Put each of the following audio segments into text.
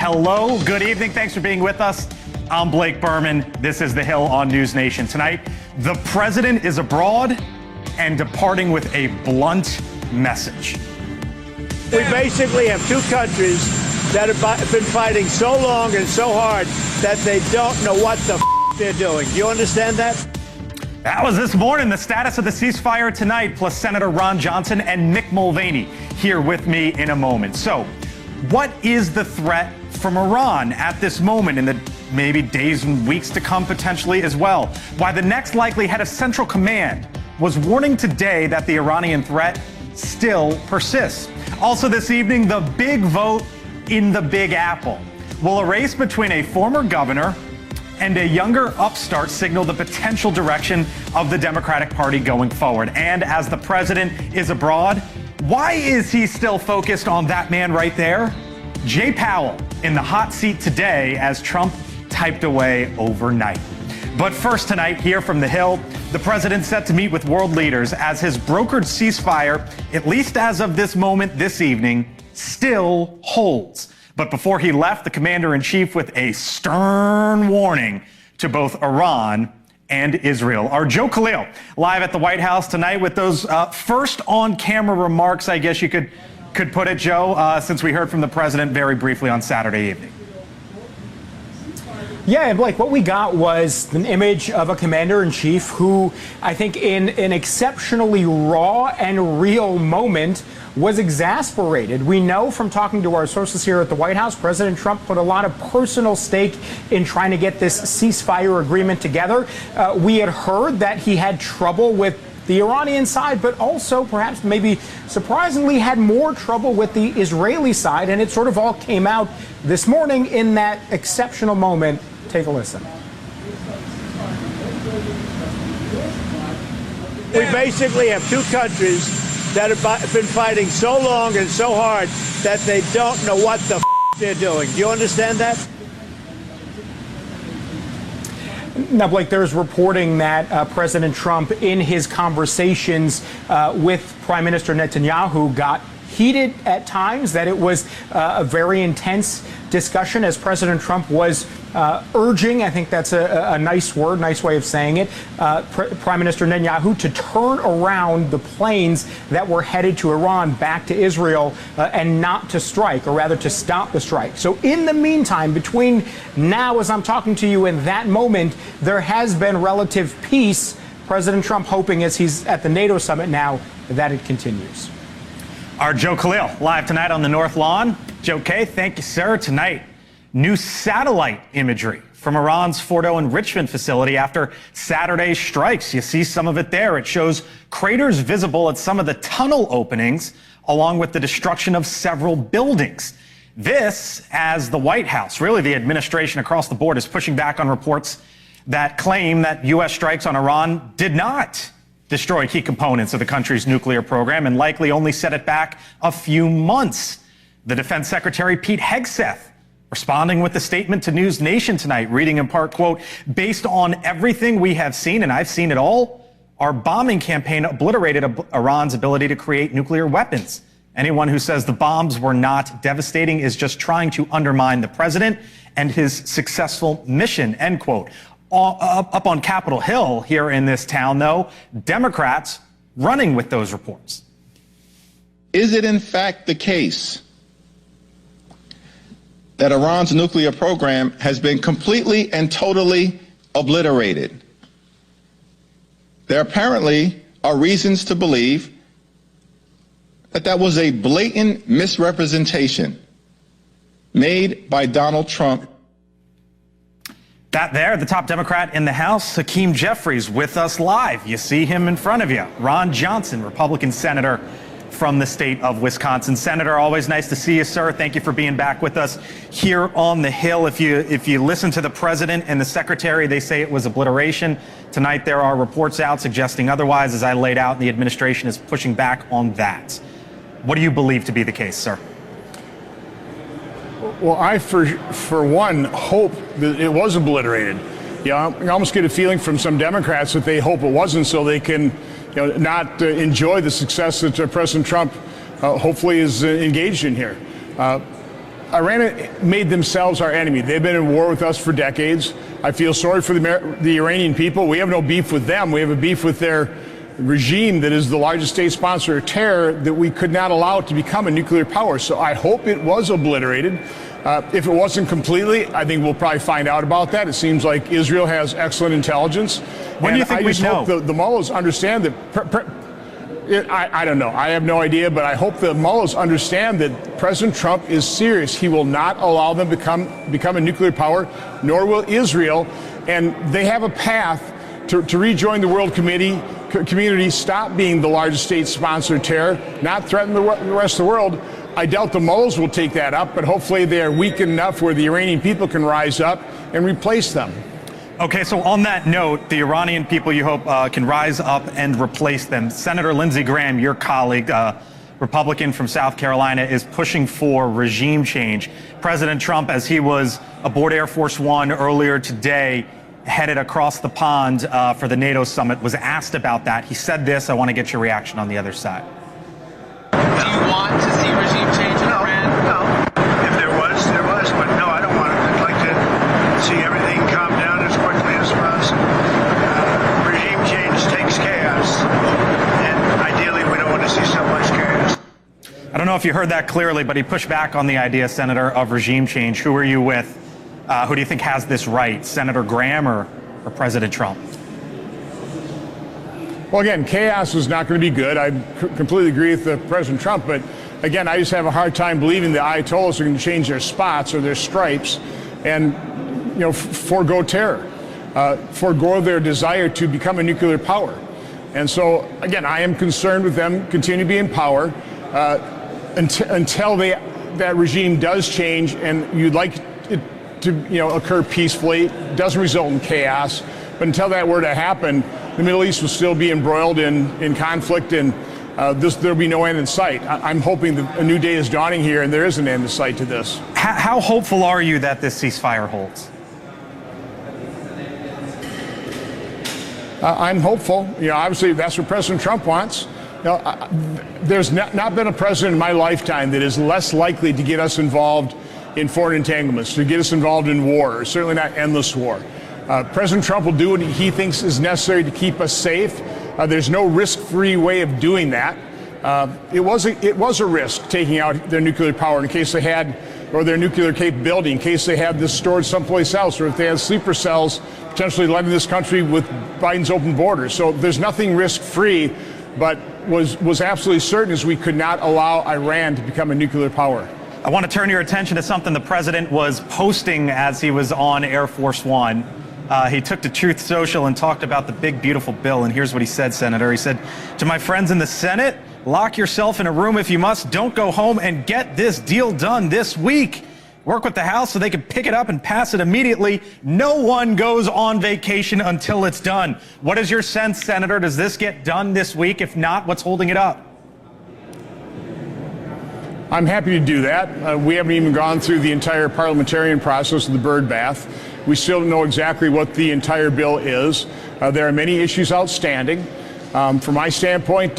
Hello, good evening. Thanks for being with us. I'm Blake Berman. This is The Hill on NewsNation. Tonight, the president is abroad and departing with a blunt message. We basically have two countries that have been fighting so long and so hard that they don't know what the they're doing. Do you understand that? That was this morning. The status of the ceasefire tonight, plus Senator Ron Johnson and Mick Mulvaney here with me in a moment. So, what is the threat from Iran at this moment in the maybe days and weeks to come potentially as well? Why the next likely head of Central Command was warning today that the Iranian threat still persists. Also this evening, the big vote in the Big Apple. Will a race between a former governor and a younger upstart signal the potential direction of the Democratic Party going forward? And as the president is abroad, why is he still focused on that man right there? Jay Powell in the hot seat today as Trump typed away overnight. But first tonight, here from The Hill, the president set to meet with world leaders as his brokered ceasefire, at least as of this moment this evening, still holds. But before he left, the commander-in-chief with a stern warning to both Iran and Israel. Our Joe Khalil live at the White House tonight with those first on-camera remarks, I guess you could put it, Joe, since we heard from the president very briefly on Saturday evening. Yeah, and Blake, what we got was an image of a commander-in-chief who, I think in an exceptionally raw and real moment, was exasperated. We know from talking to our sources here at the White House, President Trump put a lot of personal stake in trying to get this ceasefire agreement together. We had heard that he had trouble with the Iranian side, but also perhaps maybe surprisingly had more trouble with the Israeli side, and it sort of all came out this morning in that exceptional moment. Take a listen. We basically have two countries that have been fighting so long and so hard that they don't know what the they're doing. Do you understand that? Now, Blake, there's reporting that President Trump, in his conversations with Prime Minister Netanyahu, got heated at times, that it was a very intense discussion as President Trump was urging, I think that's a nice word, nice way of saying it, Prime Minister Netanyahu to turn around the planes that were headed to Iran back to Israel and not to strike, or rather to stop the strike. So in the meantime, between now as I'm talking to you and that moment, there has been relative peace. President Trump hoping, as he's at the NATO summit now, that it continues. Our Joe Khalil live tonight on the North Lawn. Joe K., thank you, sir. Tonight, new satellite imagery from Iran's Fordo enrichment facility after Saturday's strikes. You see some of it there. It shows craters visible at some of the tunnel openings, along with the destruction of several buildings. This, as the White House, really the administration across the board, is pushing back on reports that claim that U.S. strikes on Iran did not destroy key components of the country's nuclear program and likely only set it back a few months. The Defense Secretary Pete Hegseth responding with a statement to NewsNation tonight, reading in part, quote, "Based on everything we have seen, and I've seen it all, our bombing campaign obliterated Iran's ability to create nuclear weapons. Anyone who says the bombs were not devastating is just trying to undermine the president and his successful mission," end quote. Up on Capitol Hill here in this town, though, Democrats running with those reports. Is it in fact the case that Iran's nuclear program has been completely and totally obliterated? There apparently are reasons to believe that that was a blatant misrepresentation made by Donald Trump. That there, the top Democrat in the House, Hakeem Jeffries, with us live. You see him in front of you. Ron Johnson, Republican senator from the state of Wisconsin. Senator, always nice to see you, sir. Thank you for being back with us here on the Hill. If you listen to the president and the secretary, they say it was obliteration. Tonight there are reports out suggesting otherwise, as I laid out, and the administration is pushing back on that. What do you believe to be the case, sir? Well, I, for one, hope that it was obliterated. You almost get a feeling from some Democrats that they hope it wasn't, so they can, not enjoy the success that President Trump hopefully is engaged in here. Iran made themselves our enemy. They've been in war with us for decades. I feel sorry for the Iranian people. We have no beef with them. We have a beef with their regime that is the largest state sponsor of terror that we could not allow it to become a nuclear power. So I hope it was obliterated. If it wasn't completely, I think we'll probably find out about that. It seems like Israel has excellent intelligence. When do you think we know? I just hope the mullahs understand that. I don't know. I have no idea, but I hope the mullahs understand that President Trump is serious. He will not allow them to become a nuclear power, nor will Israel. And they have a path to rejoin the world community, stop being the largest state sponsor of terror, not threaten the rest of the world. I doubt the mullahs will take that up, but hopefully they are weak enough where the Iranian people can rise up and replace them. Okay, so on that note, the Iranian people you hope can rise up and replace them. Senator Lindsey Graham, your colleague, Republican from South Carolina, is pushing for regime change. President Trump, as he was aboard Air Force One earlier today, headed across the pond for the NATO summit, was asked about that. He said this. I want to get your reaction on the other side. Do you want to see regime change in Iran? No. If there was, there was. But no, I don't want it. I'd like to see everything calm down as quickly as possible. Regime change takes chaos. And ideally, we don't want to see so much chaos. I don't know if you heard that clearly, but he pushed back on the idea, Senator, of regime change. Who are you with? Who do you think has this right, Senator Graham or President Trump? Well, again, chaos is not going to be good. I completely agree with President Trump, but again, I just have a hard time believing the Ayatollahs are going to change their spots or their stripes and, forego terror, forego their desire to become a nuclear power. And so, again, I am concerned with them continuing to be in power until that regime does change, and you'd like it to occur peacefully, doesn't result in chaos. But until that were to happen, the Middle East will still be embroiled in conflict, and there'll be no end in sight. I'm hoping that a new day is dawning here, and there is an end in sight to this. How hopeful are you that this ceasefire holds? I'm hopeful. Obviously, that's what President Trump wants. There's not been a president in my lifetime that is less likely to get us involved in foreign entanglements, to get us involved in war, or certainly not endless war. President Trump will do what he thinks is necessary to keep us safe. There's no risk-free way of doing that. It was a risk taking out their nuclear power in case they had, or their nuclear capability, in case they had this stored someplace else, or if they had sleeper cells potentially led in this country with Biden's open borders. So there's nothing risk-free, but was absolutely certain is we could not allow Iran to become a nuclear power. I want to turn your attention to something the president was posting as he was on Air Force One. He took to Truth Social and talked about the big, beautiful bill. And here's what he said, Senator. He said, to my friends in the Senate, lock yourself in a room if you must. Don't go home and get this deal done this week. Work with the House so they can pick it up and pass it immediately. No one goes on vacation until it's done. What is your sense, Senator? Does this get done this week? If not, what's holding it up? I'm happy to do that. We haven't even gone through the entire parliamentarian process of the bird bath. We still don't know exactly what the entire bill is. There are many issues outstanding. From my standpoint,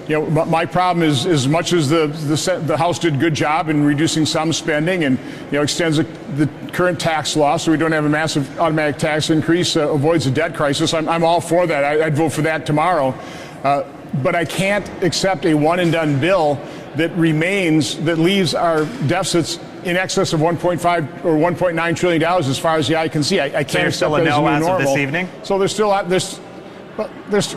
my problem is as much as the House did a good job in reducing some spending and extends the current tax law so we don't have a massive automatic tax increase, avoids a debt crisis. I'm all for that. I'd vote for that tomorrow. But I can't accept a one-and-done bill that leaves our deficits in excess of 1.5 or 1.9 trillion dollars as far as the eye can see. I can't accept that as a new normal. Of this evening? So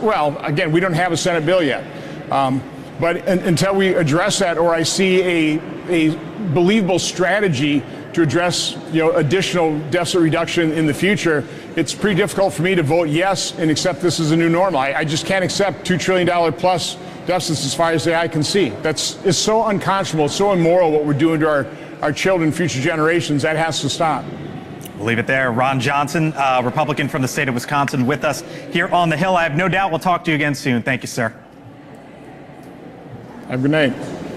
well, again, we don't have a Senate bill yet. But until we address that, or I see a believable strategy to address additional deficit reduction in the future, it's pretty difficult for me to vote yes and accept this as a new normal. I just can't accept $2 trillion plus deficits as far as the eye can see. It's so unconscionable, it's so immoral what we're doing to our children, future generations. That has to stop. We'll leave it there. Ron Johnson, Republican from the state of Wisconsin, with us here on the Hill. I have no doubt we'll talk to you again soon. Thank you, sir. Have a good night.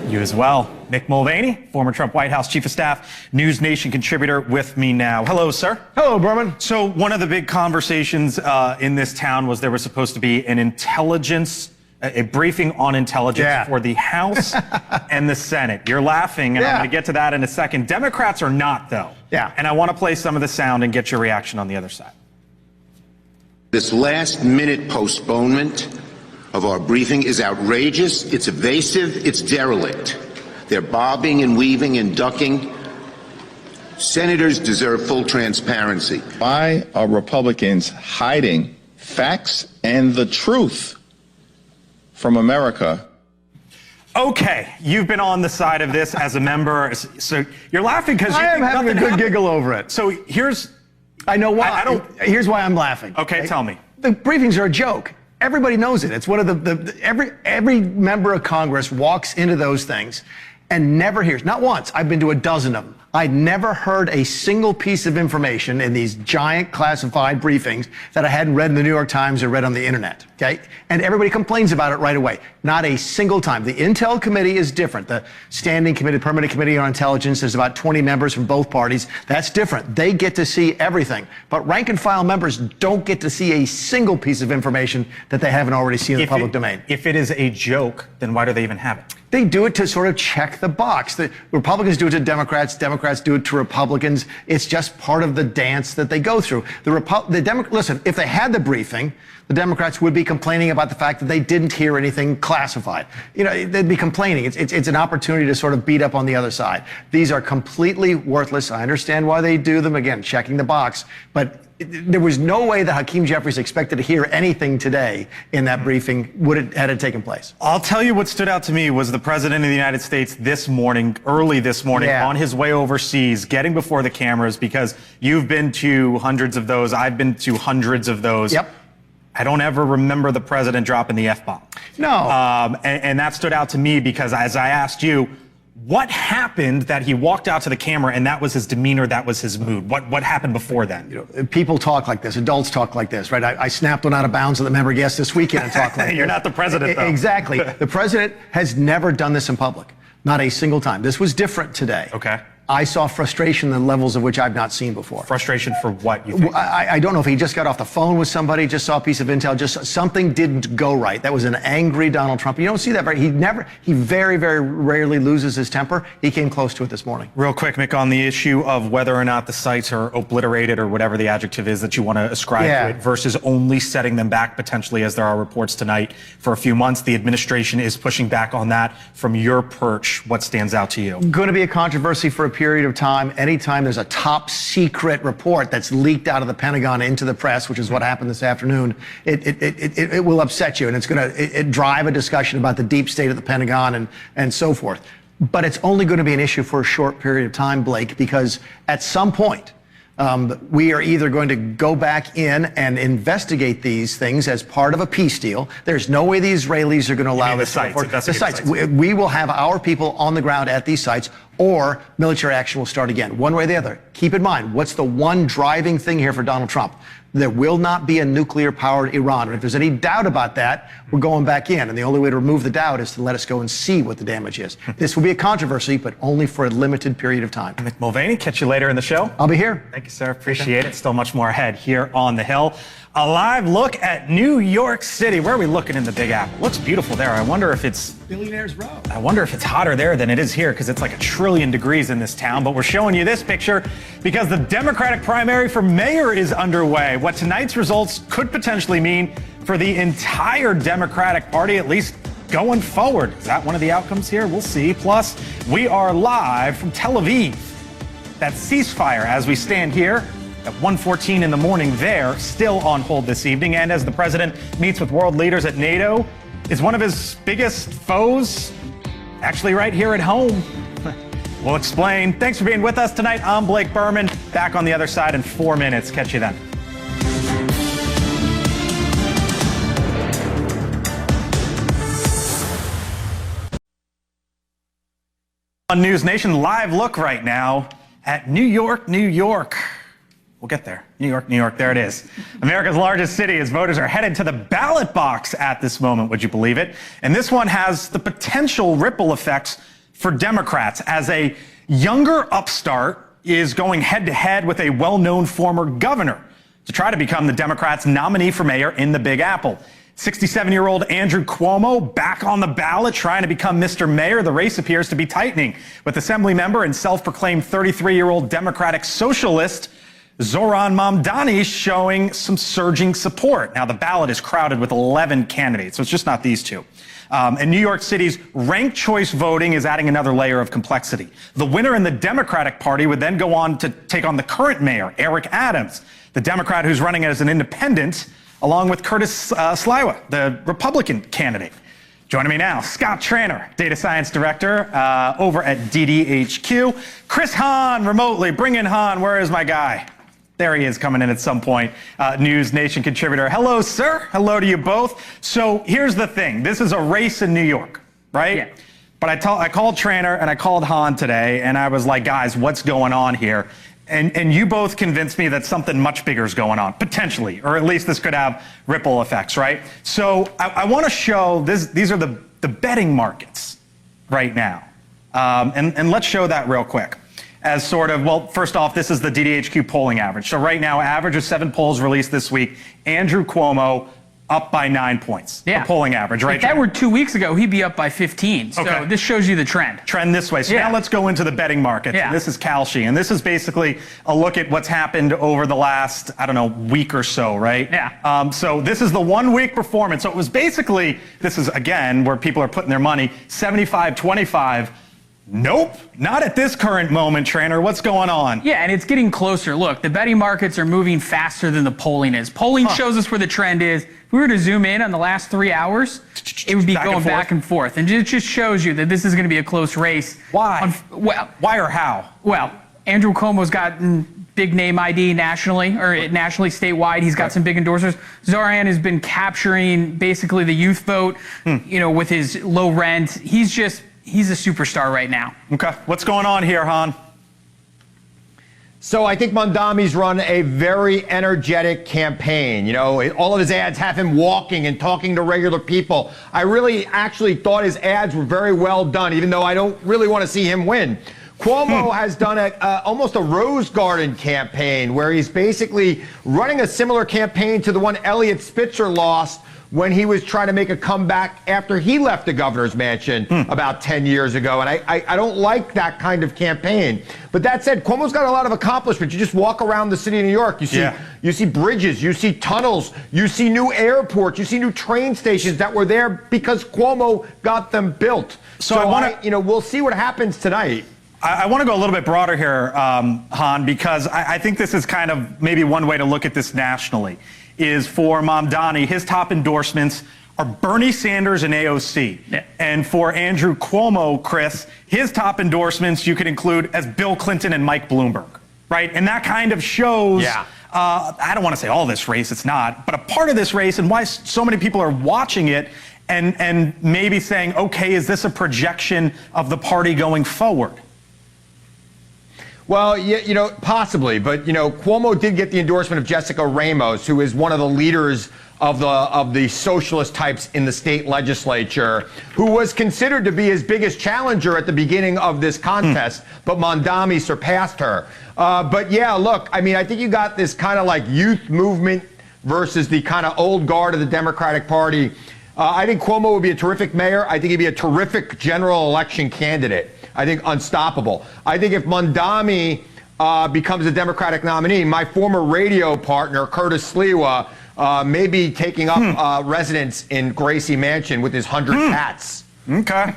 You as well. Mick Mulvaney, former Trump White House Chief of Staff, NewsNation contributor, with me now. Hello, sir. Hello, Berman. So one of the big conversations in this town was there was supposed to be an intelligence a briefing on intelligence for the House and the Senate. You're laughing, and I'm going to get to that in a second. Democrats are not, though. Yeah. And I want to play some of the sound and get your reaction on the other side. This last-minute postponement of our briefing is outrageous, it's evasive, it's derelict. They're bobbing and weaving and ducking. Senators deserve full transparency. Why are Republicans hiding facts and the truth from America? Okay, you've been on the side of this as a member, so you're laughing because I am having a good giggle over it. So here's... I know why. Here's why I'm laughing. Okay, tell me. The briefings are a joke. Everybody knows it. It's one of every member of Congress walks into those things and never hears, not once. I've been to a dozen of them. I never heard a single piece of information in these giant classified briefings that I hadn't read in the New York Times or read on the internet, okay? And everybody complains about it right away. Not a single time. The Intel Committee is different. The Standing Committee, Permanent Committee on Intelligence, there's about 20 members from both parties. That's different. They get to see everything. But rank and file members don't get to see a single piece of information that they haven't already seen in the public domain. If it is a joke, then why do they even have it? They do it to sort of check the box. The Republicans do it to Democrats. Democrats do it to Republicans. It's just part of the dance that they go through. Listen, if they had the briefing, the Democrats would be complaining about the fact that they didn't hear anything classified. You know, they'd be complaining. It's an opportunity to sort of beat up on the other side. These are completely worthless. I understand why they do them. Again, checking the box. But there was no way that Hakeem Jeffries expected to hear anything today in that briefing had it taken place. I'll tell you what stood out to me was the President of the United States this morning, early this morning, on his way overseas, getting before the cameras, because you've been to hundreds of those. I've been to hundreds of those. Yep. I don't ever remember the president dropping the F-bomb. No. And that stood out to me because as I asked you, what happened that he walked out to the camera and that was his demeanor, that was his mood? What happened before then? You know, people talk like this. Adults talk like this, right? I snapped one out of bounds with a member guest this weekend and talked like this. You're not the president, though. Exactly. The president has never done this in public. Not a single time. This was different today. Okay. I saw frustration in levels of which I've not seen before. Frustration for what, you think? I don't know if he just got off the phone with somebody, just saw a piece of intel, just something didn't go right. That was an angry Donald Trump. You don't see that he very, very rarely loses his temper. He came close to it this morning. Real quick, Mick, on the issue of whether or not the sites are obliterated or whatever the adjective is that you want to ascribe to it versus only setting them back potentially, as there are reports tonight, for a few months. The administration is pushing back on that. From your perch, what stands out to you? Going to be a controversy for a period of time. Anytime there's a top secret report that's leaked out of the Pentagon into the press, which is what happened this afternoon, it will upset you, and it's going to drive a discussion about the deep state of the Pentagon and so forth. But it's only going to be an issue for a short period of time, Blake, because at some point we are either going to go back in and investigate these things as part of a peace deal. There's no way the Israelis are going to allow this. The sites. We will have our people on the ground at these sites, or military action will start again, one way or the other. Keep in mind, what's the one driving thing here for Donald Trump? There will not be a nuclear-powered Iran. And if there's any doubt about that, we're going back in. And the only way to remove the doubt is to let us go and see what the damage is. This will be a controversy, but only for a limited period of time. Mick Mulvaney, catch you later in the show. I'll be here. Thank you, sir. Appreciate it. Still much more ahead here on the Hill. A live look at New York City. Where are we looking in the Big Apple? Looks beautiful there. I wonder if it's Billionaires Row. I wonder if it's hotter there than it is here, because it's like 1 trillion degrees in this town. But we're showing you this picture because the Democratic primary for mayor is underway. What tonight's results could potentially mean for the entire Democratic Party, at least going forward. Is that one of the outcomes here? We'll see. Plus, we are live from Tel Aviv. That ceasefire as we stand here at 1:14 in the morning there, still on hold this evening. And as the president meets with world leaders at NATO, is one of his biggest foes actually right here at home? We'll explain. Thanks for being with us tonight. I'm Blake Berman. Back on the other side in 4 minutes. Catch you then. On NewsNation, live look right now at New York, New York. We'll get there. New York, New York, there it is. America's largest city, as voters are headed to the ballot box at this moment, would you believe it? And this one has the potential ripple effects for Democrats, as a younger upstart is going head-to-head with a well-known former governor to try to become the Democrats' nominee for mayor in the Big Apple. 67-year-old Andrew Cuomo back on the ballot trying to become Mr. Mayor. The race appears to be tightening, with Assemblymember and self-proclaimed 33-year-old Democratic socialist Zohran Mamdani showing some surging support. Now, the ballot is crowded with 11 candidates, so it's just not these two. And New York City's ranked choice voting is adding another layer of complexity. The winner in the Democratic Party would then go on to take on the current mayor, Eric Adams, the Democrat who's running as an independent, along with Curtis Sliwa, the Republican candidate. Joining me now, Scott Tranter, Data Science Director over at DDHQ. Chris Hahn, remotely. Bring in Hahn. Where is my guy? There he is, coming in at some point. NewsNation contributor. Hello, sir. Hello to you both. So here's the thing. This is a race in New York, right? Yeah. But I called Tranter and I called Hahn today, and I was like, guys, what's going on here? And you both convinced me that something much bigger is going on, potentially, or at least this could have ripple effects, right? So I want to show this. These are the betting markets right now. And let's show that real quick. As sort of, well, first off, this is the DDHQ polling average. So right now, average of 7 polls released this week. Andrew Cuomo up by 9 points. Yeah. The polling average, right? If that were 2 weeks ago, he'd be up by 15. So okay. This shows you the trend. Trend this way. So now let's go into the betting markets. Yeah. And this is Kalshi. And this is basically a look at what's happened over the last, I don't know, week or so, right? Yeah. So this is the 1 week performance. So it was basically, this is, again, where people are putting their money, 75-25. Nope, not at this current moment, Tranter. What's going on? Yeah, and it's getting closer. Look, the betting markets are moving faster than the polling is. Polling shows us where the trend is. If we were to zoom in on the last 3 hours, it would be going back and forth. And it just shows you that this is going to be a close race. Why? Why or how? Well, Andrew Cuomo's gotten big name ID nationally, or nationally, statewide. He's got some big endorsers. Zohran has been capturing basically the youth vote, you know, with his low rent. He's a superstar right now. Okay. What's going on here, Hahn? So I think Mamdani's run a very energetic campaign. You know, all of his ads have him walking and talking to regular people. I really actually thought his ads were very well done, even though I don't really want to see him win. Cuomo has done almost a Rose Garden campaign where he's basically running a similar campaign to the one Eliot Spitzer lost when he was trying to make a comeback after he left the governor's mansion about 10 years ago. And I don't like that kind of campaign. But that said, Cuomo's got a lot of accomplishments. You just walk around the city of New York. You see bridges, you see tunnels, you see new airports, you see new train stations that were there because Cuomo got them built. So we'll see what happens tonight. I want to go a little bit broader here, Hahn, because I think this is kind of maybe one way to look at this nationally. Is for Mamdani, his top endorsements are Bernie Sanders and AOC. Yeah. And for Andrew Cuomo, Chris, his top endorsements you could include as Bill Clinton and Mike Bloomberg, right? And that kind of shows, I don't want to say all this race, it's not, but a part of this race and why so many people are watching it and maybe saying, okay, is this a projection of the party going forward? Well, you know, possibly, but you know, Cuomo did get the endorsement of Jessica Ramos, who is one of the leaders of the socialist types in the state legislature, who was considered to be his biggest challenger at the beginning of this contest, but Mamdani surpassed her. But yeah, look, I mean, I think you got this kind of like youth movement versus the kind of old guard of the Democratic Party. I think Cuomo would be a terrific mayor. I think he'd be a terrific general election candidate. I think unstoppable. I think if Mamdani becomes a Democratic nominee, my former radio partner, Curtis Sliwa, may be taking up residence in Gracie Mansion with his 100 cats. Okay.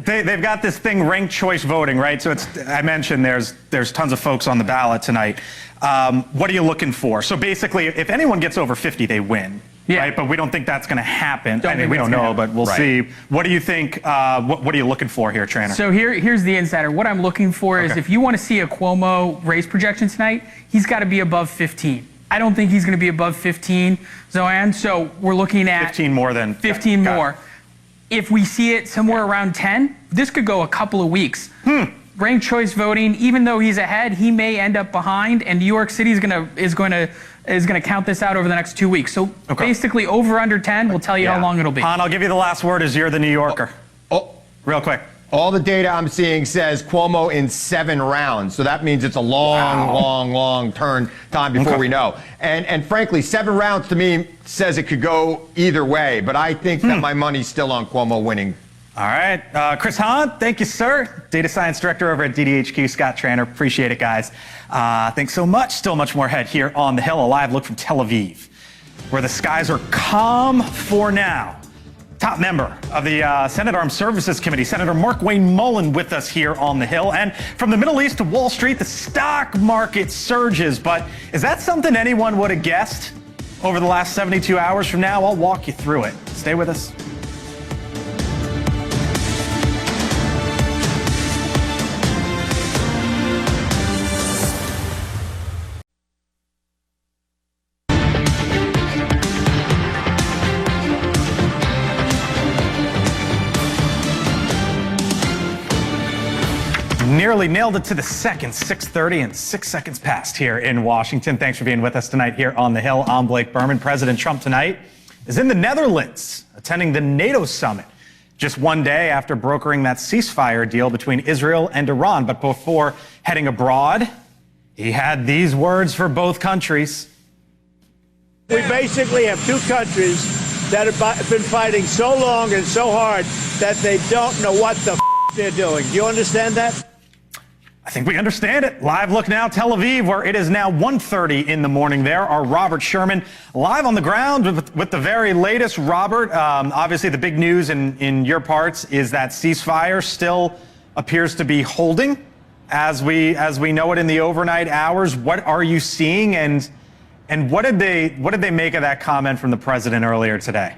They've got this thing, ranked choice voting, right? So I mentioned there's tons of folks on the ballot tonight. What are you looking for? So basically, if anyone gets over 50, they win. Yeah. Right, but we don't think that's going to happen. I mean, we don't know, but we'll see. What do you think? What are you looking for here, Tranter? So here's the insider. What I'm looking for is if you want to see a Cuomo race projection tonight, he's got to be above 15. I don't think he's going to be above 15, Zohan. So we're looking at 15 more than 15 more. If we see it somewhere around 10, this could go a couple of weeks. Ranked choice voting, even though he's ahead, he may end up behind, and New York City is going to count this out over the next 2 weeks. So basically, over under 10 will tell you how long it'll be. Hahn, I'll give you the last word as you're the New Yorker. Real quick. All the data I'm seeing says Cuomo in 7 rounds. So that means it's a long turn time before we know. And frankly, 7 rounds to me says it could go either way. But I think that my money's still on Cuomo winning. All right. Chris Hahn, thank you, sir. Data Science Director over at DDHQ, Scott Tranter. Appreciate it, guys. Thanks so much. Still much more ahead here on The Hill. A live look from Tel Aviv, where the skies are calm for now. Top member of the Senate Armed Services Committee, Senator Markwayne Mullin, with us here on The Hill. And from the Middle East to Wall Street, the stock market surges. But is that something anyone would have guessed over the last 72 hours from now? I'll walk you through it. Stay with us. Nearly nailed it to the second, 6:30 and 6 seconds past here in Washington. Thanks for being with us tonight here on The Hill. I'm Blake Berman. President Trump tonight is in the Netherlands attending the NATO summit just one day after brokering that ceasefire deal between Israel and Iran. But before heading abroad, he had these words for both countries. We basically have 2 countries that have been fighting so long and so hard that they don't know what the they're doing. Do you understand that? I think we understand it. Live look now, Tel Aviv, where it is now 1:30 in the morning there. Our Robert Sherman live on the ground with the very latest. Robert, obviously the big news in your parts is that ceasefire still appears to be holding as we know it in the overnight hours. What are you seeing, and what did they make of that comment from the president earlier today?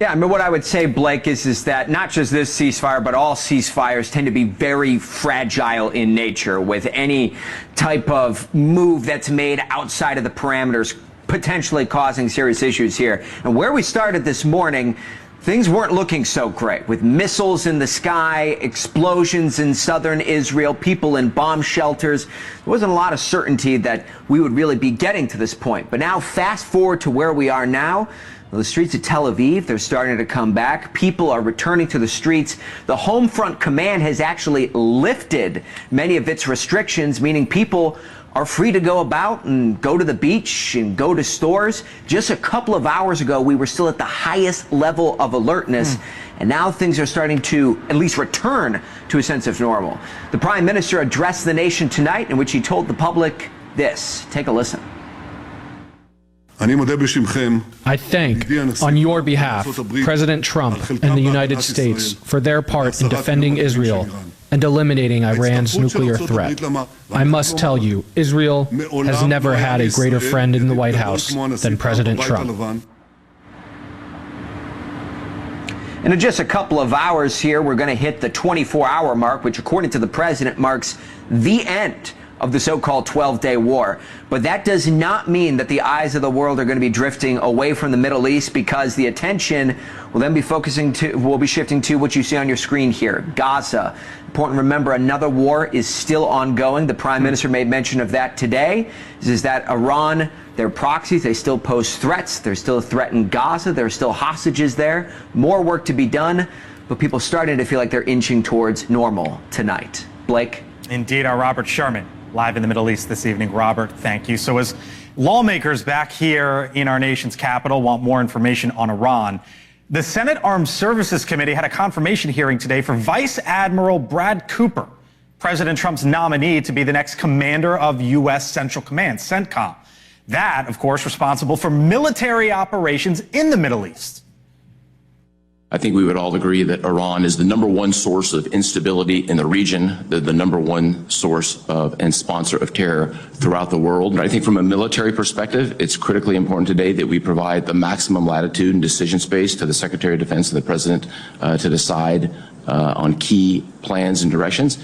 Yeah, I mean, what I would say, Blake, is that not just this ceasefire, but all ceasefires tend to be very fragile in nature, with any type of move that's made outside of the parameters potentially causing serious issues here. And where we started this morning, things weren't looking so great, with missiles in the sky, explosions in southern Israel, people in bomb shelters. There wasn't a lot of certainty that we would really be getting to this point. But now, fast forward to where we are now. The streets of Tel Aviv, they're starting to come back. People are returning to the streets. The Home Front Command has actually lifted many of its restrictions, meaning people are free to go about and go to the beach and go to stores. Just a couple of hours ago, we were still at the highest level of alertness. And now things are starting to at least return to a sense of normal. The Prime Minister addressed the nation tonight, in which he told the public this. Take a listen. I thank, on your behalf, President Trump and the United States for their part in defending Israel and eliminating Iran's nuclear threat. I must tell you, Israel has never had a greater friend in the White House than President Trump. And in just a couple of hours here, we're going to hit the 24-hour mark, which, according to the president, marks the end of the so-called 12-day war. But that does not mean that the eyes of the world are going to be drifting away from the Middle East, because the attention will then be shifting to what you see on your screen here, Gaza. Important to remember, another war is still ongoing. The Prime Minister made mention of that today. This is that Iran, their proxies, they still pose threats. There's still a threat in Gaza. There are still hostages there. More work to be done, but people starting to feel like they're inching towards normal tonight. Blake? Indeed, our Robert Sherman live in the Middle East this evening. Robert, thank you. So as lawmakers back here in our nation's capital want more information on Iran, the Senate Armed Services Committee had a confirmation hearing today for Vice Admiral Brad Cooper, President Trump's nominee to be the next commander of U.S. Central Command, CENTCOM. That, of course, responsible for military operations in the Middle East. I think we would all agree that Iran is the #1 source of instability in the region, the #1 source of and sponsor of terror throughout the world. And I think from a military perspective, it's critically important today that we provide the maximum latitude and decision space to the Secretary of Defense and the President to decide on key plans and directions.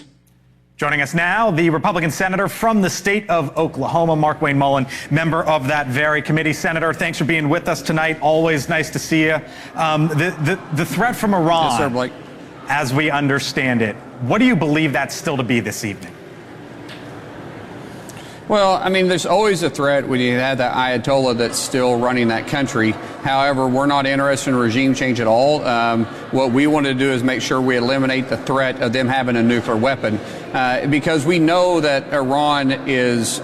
Joining us now, the Republican senator from the state of Oklahoma, Markwayne Mullin, member of that very committee. Senator, thanks for being with us tonight. Always nice to see you. The threat from Iran, yes, sir, Blake, as we understand it, what do you believe that's still to be this evening? Well, I mean, there's always a threat when you have that Ayatollah that's still running that country. However, we're not interested in regime change at all. What we want to do is make sure we eliminate the threat of them having a nuclear weapon, because we know that Iran is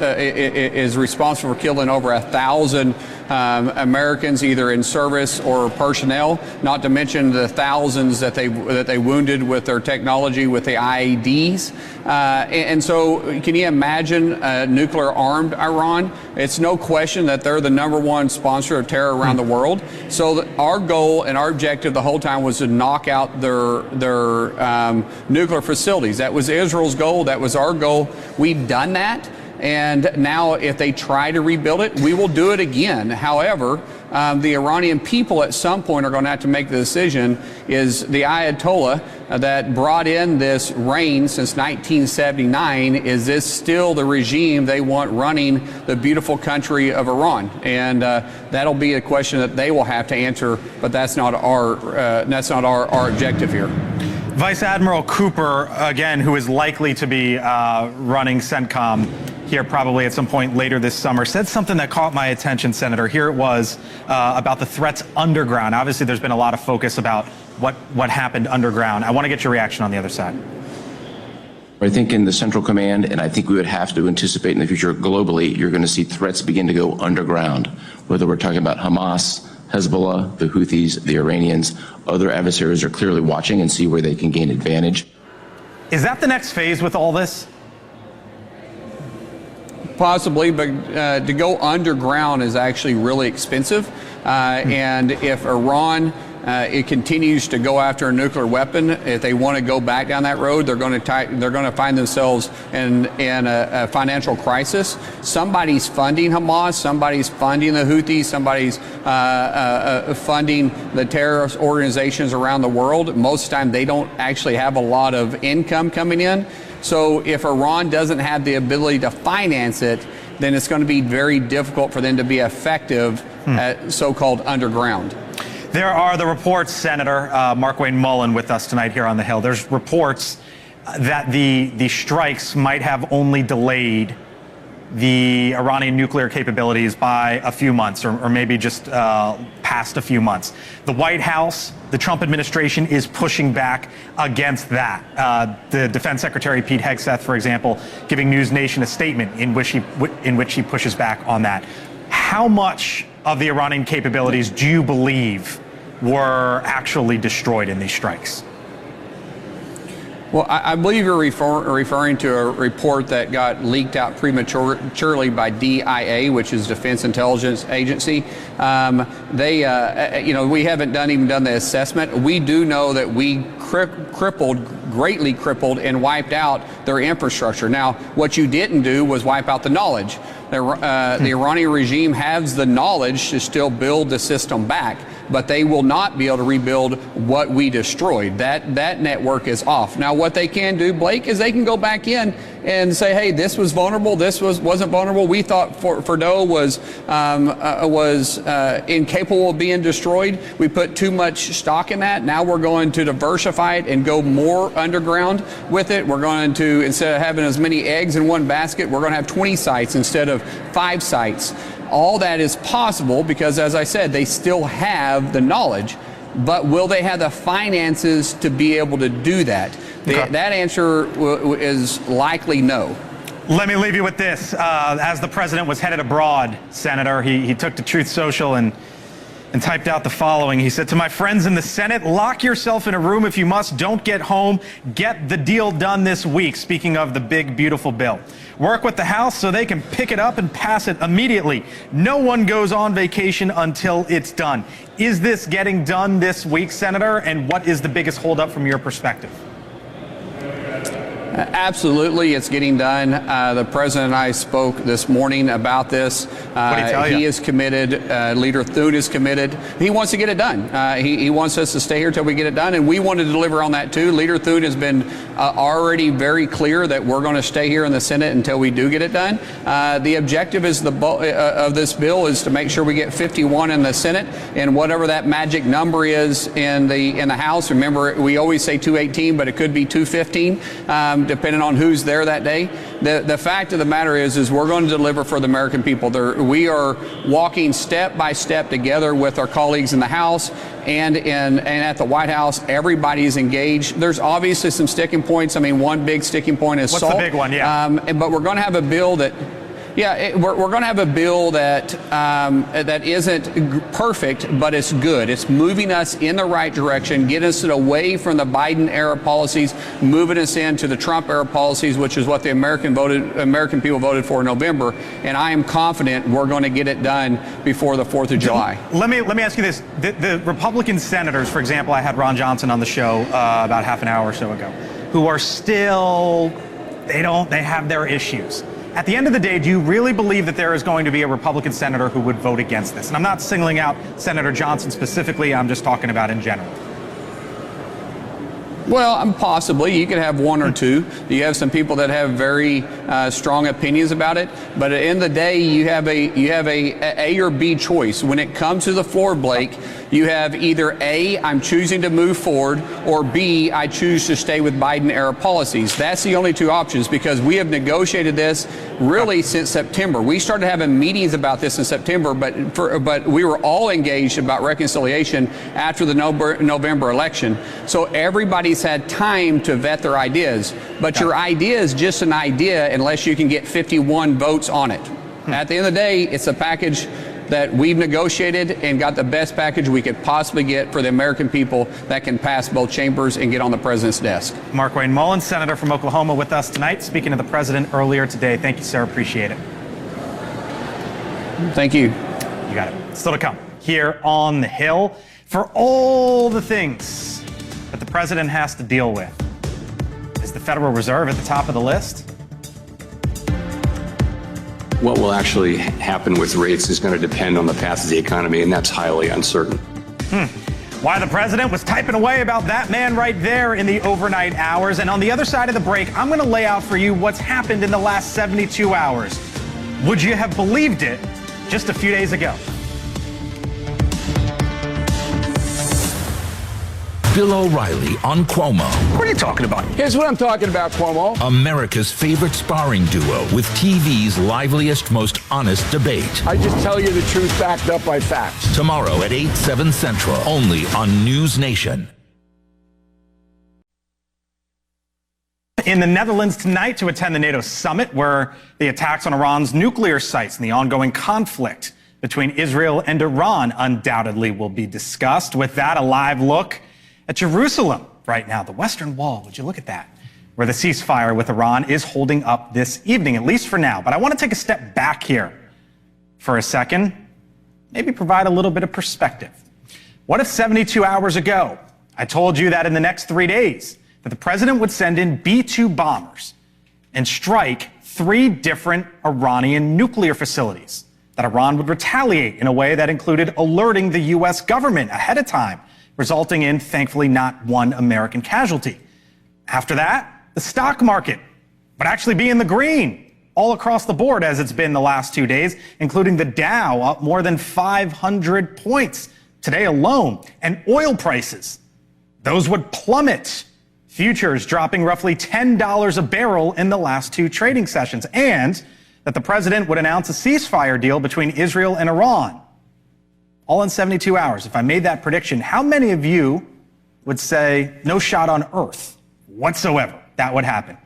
responsible for killing over 1,000 Americans, either in service or personnel, not to mention the thousands that they wounded with their technology, with the IEDs. And so can you imagine nuclear armed Iran? It's no question that they're the #1 sponsor of terror around the world. So our goal and our objective the whole time was to knock out their nuclear facilities. That was Israel's goal. That was our goal. We've done that. And now if they try to rebuild it, we will do it again. However, the Iranian people at some point are going to have to make the decision, is the Ayatollah that brought in this reign since 1979, is this still the regime they want running the beautiful country of Iran? And that'll be a question that they will have to answer, but that's not our objective here. Vice Admiral Cooper, again, who is likely to be running CENTCOM here probably at some point later this summer, said something that caught my attention, Senator. Here it was about the threats underground. Obviously, there's been a lot of focus about what happened underground. I want to get your reaction on the other side. I think in the Central Command, and I think we would have to anticipate in the future globally, you're going to see threats begin to go underground, whether we're talking about Hamas, Hezbollah, the Houthis, the Iranians. Other adversaries are clearly watching and see where they can gain advantage. Is that the next phase with all this? Possibly, but to go underground is actually really expensive. And if Iran it continues to go after a nuclear weapon, if they want to go back down that road, they're going to find themselves in a financial crisis. Somebody's funding Hamas, somebody's funding the Houthis, somebody's funding the terrorist organizations around the world. Most of the time, they don't actually have a lot of income coming in. So if Iran doesn't have the ability to finance it, then it's going to be very difficult for them to be effective at so-called underground. There are the reports, Senator Mark Wayne Mullen with us tonight here on the Hill. There's reports that the strikes might have only delayed the Iranian nuclear capabilities by a few months, or maybe just past a few months. The White House, the Trump administration, is pushing back against that. The Defense Secretary Pete Hegseth, for example, giving NewsNation a statement in which he pushes back on that. How much of the Iranian capabilities do you believe were actually destroyed in these strikes? Well, I believe you're referring to a report that got leaked out prematurely by DIA, which is Defense Intelligence Agency. We haven't even done the assessment. We do know that we greatly crippled and wiped out their infrastructure. Now, what you didn't do was wipe out the knowledge. The Iranian regime has the knowledge to still build the system back, but they will not be able to rebuild what we destroyed. That network is off. Now, what they can do, Blake, is they can go back in and say, hey, this was vulnerable, this wasn't vulnerable. We thought Fordo was incapable of being destroyed. We put too much stock in that. Now we're going to diversify it and go more underground with it. We're going to, instead of having as many eggs in one basket, we're going to have 20 sites instead of 5 sites. All that is possible because, as I said, they still have the knowledge, but will they have the finances to be able to do that? Okay. That answer is likely no. Let me leave you with this. As the president was headed abroad, Senator, he took to Truth Social and typed out the following. He said, "To my friends in the Senate, lock yourself in a room if you must. Don't get home. Get the deal done this week." Speaking of the big, beautiful bill. "Work with the House so they can pick it up and pass it immediately. No one goes on vacation until it's done." Is this getting done this week, Senator? And what is the biggest holdup from your perspective? Absolutely, it's getting done. The president and I spoke this morning about this. He is committed. Leader Thune is committed. He wants to get it done. He wants us to stay here till we get it done, and we want to deliver on that too. Leader Thune has been already very clear that we're going to stay here in the Senate until we do get it done. The objective is of this bill is to make sure we get 51 in the Senate, and whatever that magic number is in the House. Remember, we always say 218, but it could be 215. Depending on who's there that day. The fact of the matter is we're going to deliver for the American people. We are walking step by step together with our colleagues in the House and at the White House. Everybody's engaged. There's obviously some sticking points. I mean, one big sticking point is What's salt. the big one? Yeah. But we're going to have a bill that. Yeah, we're going to have a bill that that isn't perfect, but it's good. It's moving us in the right direction, getting us away from the Biden-era policies, moving us into the Trump-era policies, which is what the American people voted for in November. And I am confident we're going to get it done before the 4th of July. Let me ask you this: the Republican senators, for example, I had Ron Johnson on the show about half an hour or so ago, who are still they have their issues. At the end of the day, do you really believe that there is going to be a Republican senator who would vote against this? And I'm not singling out Senator Johnson specifically. I'm just talking about in general. Well, possibly. You could have one or two. You have some people that have very strong opinions about it. But at the end of the day, you have a or B choice. When it comes to the floor, Blake, you have either A, I'm choosing to move forward, or B, I choose to stay with Biden-era policies. That's the only two options, because we have negotiated this really since September. We started having meetings about this in September, but we were all engaged about reconciliation after the November election. So everybody's had time to vet their ideas. But your idea is just an idea unless you can get 51 votes on it. At the end of the day, it's a package that we've negotiated and got the best package we could possibly get for the American people that can pass both chambers and get on the president's desk. Mark-Wayne Mullins, Senator from Oklahoma, with us tonight, speaking to the president earlier today. Thank you, sir. Appreciate it. Thank you. You got it. Still to come here on the Hill. For all the things that the president has to deal with, is the Federal Reserve at the top of the list? What will actually happen with rates is going to depend on the path of the economy, and that's highly uncertain. Why the president was typing away about that man right there in the overnight hours. And on the other side of the break, I'm going to lay out for you what's happened in the last 72 hours. Would you have believed it just a few days ago? Bill O'Reilly on Cuomo. What are you talking about? Here's what I'm talking about, Cuomo. America's favorite sparring duo with TV's liveliest, most honest debate. I just tell you the truth backed up by facts. Tomorrow at 8, 7 Central, only on NewsNation. In the Netherlands tonight to attend the NATO summit, where the attacks on Iran's nuclear sites and the ongoing conflict between Israel and Iran undoubtedly will be discussed. With that, a live look at Jerusalem right now, the Western Wall. Would you look at that? Where the ceasefire with Iran is holding up this evening, at least for now. But I want to take a step back here for a second, maybe provide a little bit of perspective. What if 72 hours ago, I told you that in the next 3 days, that the president would send in B-2 bombers and strike 3 different Iranian nuclear facilities, that Iran would retaliate in a way that included alerting the U.S. government ahead of time, resulting in, thankfully, not one American casualty. After that, the stock market would actually be in the green all across the board, as it's been the last 2 days, including the Dow up more than 500 points today alone. And oil prices, those would plummet. Futures dropping roughly $10 a barrel in the last 2 trading sessions. And that the president would announce a ceasefire deal between Israel and Iran. All in 72 hours. If I made that prediction, how many of you would say no shot on earth whatsoever that would happen?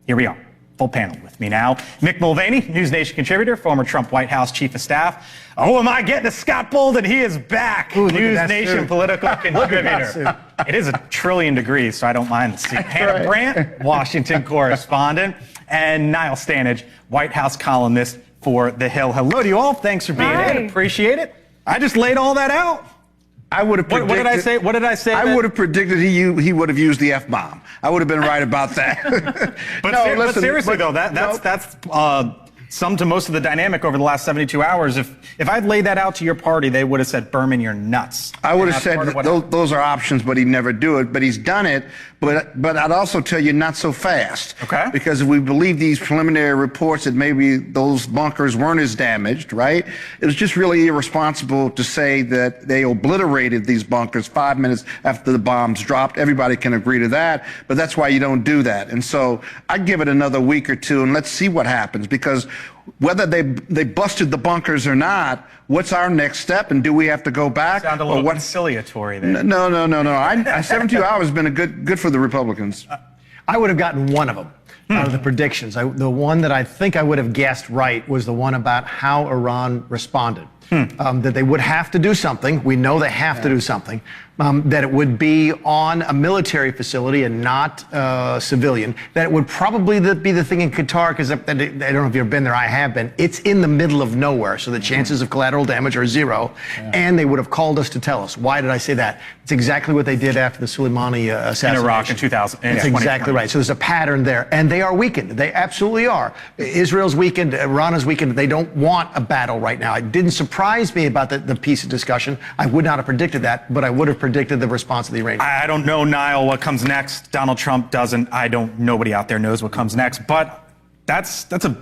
Here we are. Full panel with me now. Mick Mulvaney, NewsNation contributor, former Trump White House chief of staff. Oh, am I getting a Scott Bolden? He is back. Ooh, NewsNation political contributor. It is 1 trillion degrees, so I don't mind the seat. Hannah Brandt, Washington correspondent, and Niall Stanage, White House columnist for The Hill. Hello to you all. Thanks for being in. Appreciate it. I just laid all that out. I would have predicted. What did I say? What did I say? I would have predicted he would have used the F-bomb. I would have been right about that. But seriously, though, that's some to most of the dynamic over the last 72 hours. If I'd laid that out to your party, they would have said, Berman, you're nuts. I would have said those are options, but he'd never do it. But he's done it. But I'd also tell you not so fast. Okay. Because if we believe these preliminary reports that maybe those bunkers weren't as damaged, right? It was just really irresponsible to say that they obliterated these bunkers 5 minutes after the bombs dropped. Everybody can agree to that, but that's why you don't do that. And so I'd give it another week or two and let's see what happens, because whether they busted the bunkers or not, what's our next step, and do we have to go back? Sound a little conciliatory there. No. 72 hours has been good for the Republicans. I would have gotten one of them out of the predictions. The one that I think I would have guessed right was the one about how Iran responded. That they would have to do something. We know they have to do something. That it would be on a military facility and not civilian. That it would probably be the thing in Qatar, because I don't know if you've been there, I have been. It's in the middle of nowhere, so the chances of collateral damage are zero. And they would have called us to tell us. Why did I say that? It's exactly what they did after the Soleimani assassination. In Iraq in 2000. That's exactly right. So there's a pattern there. And they are weakened. They absolutely are. Israel's weakened. Iran is weakened. They don't want a battle right now. It didn't surprise me about the peace of discussion. I would not have predicted that, but I would have predicted the response of the Iranians. I don't know, Niall, what comes next. Donald Trump doesn't. Nobody out there knows what comes next. But that's a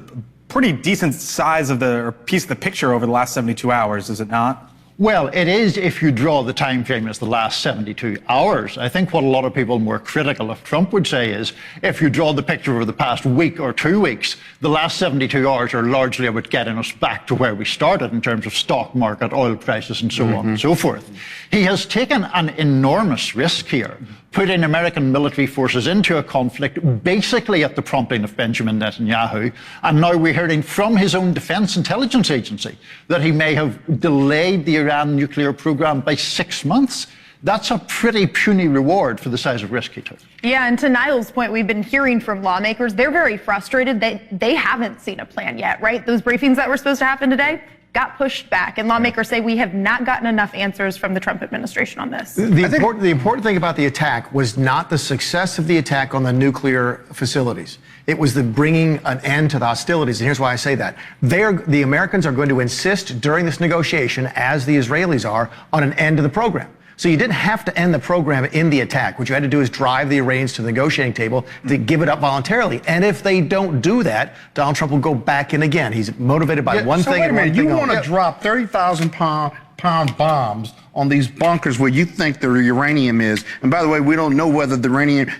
pretty decent size of piece of the picture over the last 72 hours, is it not? Well, it is if you draw the time frame as the last 72 hours. I think what a lot of people more critical of Trump would say is if you draw the picture over the past week or 2 weeks, the last 72 hours are largely about getting us back to where we started in terms of stock market, oil prices, and so on and so forth. He has taken an enormous risk here, putting American military forces into a conflict basically at the prompting of Benjamin Netanyahu. And now we're hearing from his own Defense Intelligence Agency that he may have delayed the Iran nuclear program by 6 months. That's a pretty puny reward for the size of risk he took. Yeah, and to Niall's point, we've been hearing from lawmakers. They're very frustrated that they haven't seen a plan yet, right? Those briefings that were supposed to happen today got pushed back, and lawmakers say we have not gotten enough answers from the Trump administration on this. The important thing about the attack was not the success of the attack on the nuclear facilities. It was the bringing an end to the hostilities, and here's why I say that. The Americans are going to insist during this negotiation, as the Israelis are, on an end to the program. So you didn't have to end the program in the attack. What you had to do is drive the Iranians to the negotiating table to give it up voluntarily. And if they don't do that, Donald Trump will go back in again. He's motivated by one thing and one thing only. You want to drop 30,000 pound bombs on these bunkers where you think the uranium is. And by the way, we don't know whether the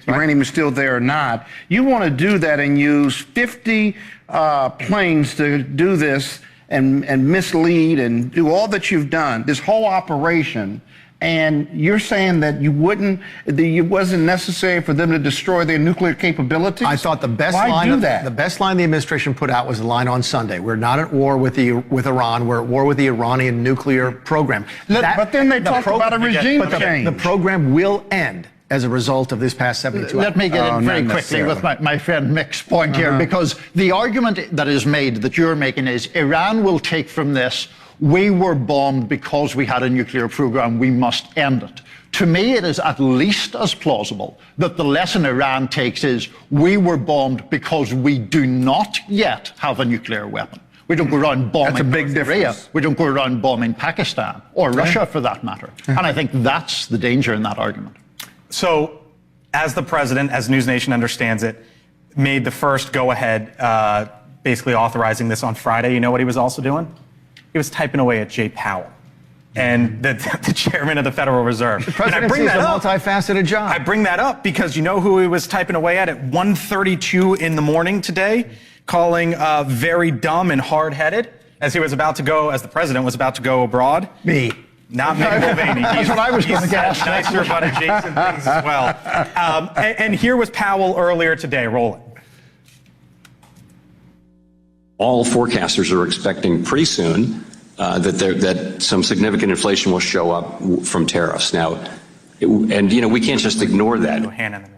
uranium is still there or not. You want to do that and use 50 planes to do this and mislead and do all that you've done, this whole operation. And you're saying that it wasn't necessary for them to destroy their nuclear capabilities? I thought the best line the administration put out was the line on Sunday. We're not at war with Iran. We're at war with the Iranian nuclear program. But then they talk about a regime change. The program will end as a result of this past 72 hours. Let me get in very quickly with my friend Mick's point here, because the argument that is made, that you're making, is Iran will take from this, we were bombed because we had a nuclear program, we must end it. To me, it is at least as plausible that the lesson Iran takes is we were bombed because we do not yet have a nuclear weapon. We don't go around bombing North Korea. We don't go around bombing Pakistan or Russia for that matter. And I think that's the danger in that argument. So, as the president, as NewsNation understands it, made the first go-ahead, basically authorizing this on Friday, you know what he was also doing? He was typing away at Jay Powell, and the chairman of the Federal Reserve. The presidency is a multifaceted job. I bring that up because you know who he was typing away at 1:32 in the morning today, calling very dumb and hard-headed as he was about to go, as the president was about to go abroad? Me. Not Mick Mulvaney. That's what I was going to guess. Nicer about adjacent things as well. And here was Powell earlier today. Roll it. All forecasters are expecting pretty soon that some significant inflation will show up from tariffs. Now, we can't just ignore that.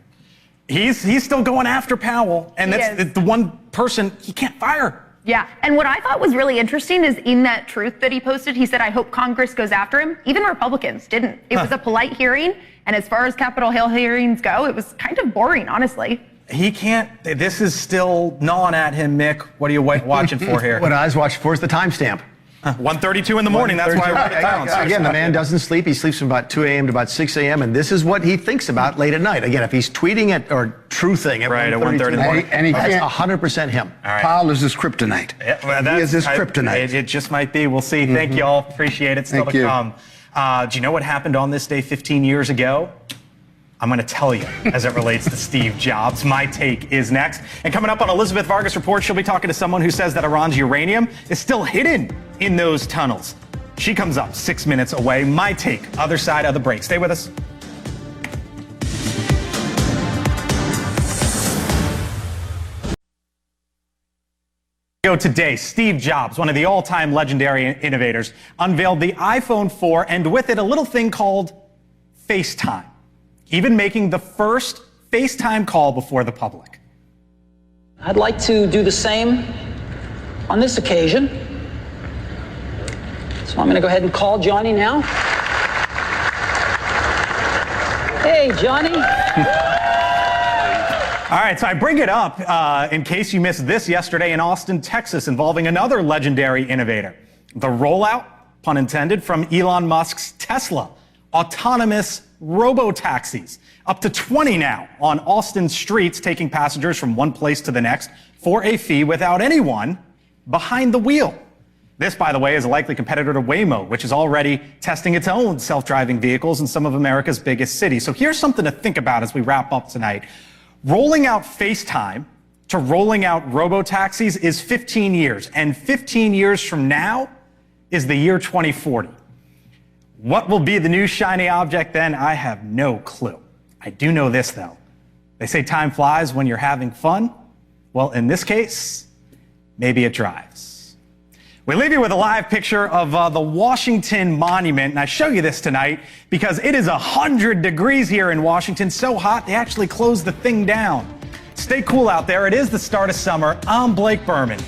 He's still going after Powell, and that's the one person he can't fire. Yeah, and what I thought was really interesting is in that truth that he posted, he said, I hope Congress goes after him. Even Republicans didn't. It was a polite hearing, and as far as Capitol Hill hearings go, it was kind of boring, honestly. He can't. This is still gnawing at him, Mick. What are you watching for here? What I was watching for is the timestamp. 1:32 in the morning. That's why I wrote it down. Again, the man doesn't sleep. He sleeps from about 2 a.m. to about 6 a.m. And this is what he thinks about late at night. Again, if he's tweeting it or truthing at 1:30 in the morning, and he that's can't, 100% him. All right. Powell is his kryptonite. Yeah, well, He is his kryptonite. It just might be. We'll see. Thank you all. Appreciate it. Still Thank to you. come. Do you know what happened on this day 15 years ago? I'm going to tell you as it relates to Steve Jobs. My take is next. And coming up on Elizabeth Vargas Report, she'll be talking to someone who says that Iran's uranium is still hidden in those tunnels. She comes up 6 minutes away. My take, other side of the break. Stay with us. Today, Steve Jobs, one of the all-time legendary innovators, unveiled the iPhone 4 and with it a little thing called FaceTime, even making the first FaceTime call before the public. I'd like to do the same on this occasion. So I'm going to go ahead and call Johnny now. Hey, Johnny. All right, so I bring it up in case you missed this yesterday in Austin, Texas, involving another legendary innovator. The rollout, pun intended, from Elon Musk's Tesla, autonomous robo-taxis. Up to 20 now on Austin streets, taking passengers from one place to the next for a fee without anyone behind the wheel. This, by the way, is a likely competitor to Waymo, which is already testing its own self-driving vehicles in some of America's biggest cities. So here's something to think about as we wrap up tonight. Rolling out FaceTime to rolling out robo-taxis is 15 years, and 15 years from now is the year 2040. What will be the new shiny object then? I have no clue. I do know this, though. They say time flies when you're having fun. Well, in this case, maybe it drives. We leave you with a live picture of the Washington Monument, and I show you this tonight because it is 100 degrees here in Washington, so hot they actually closed the thing down. Stay cool out there. It is the start of summer. I'm Blake Berman.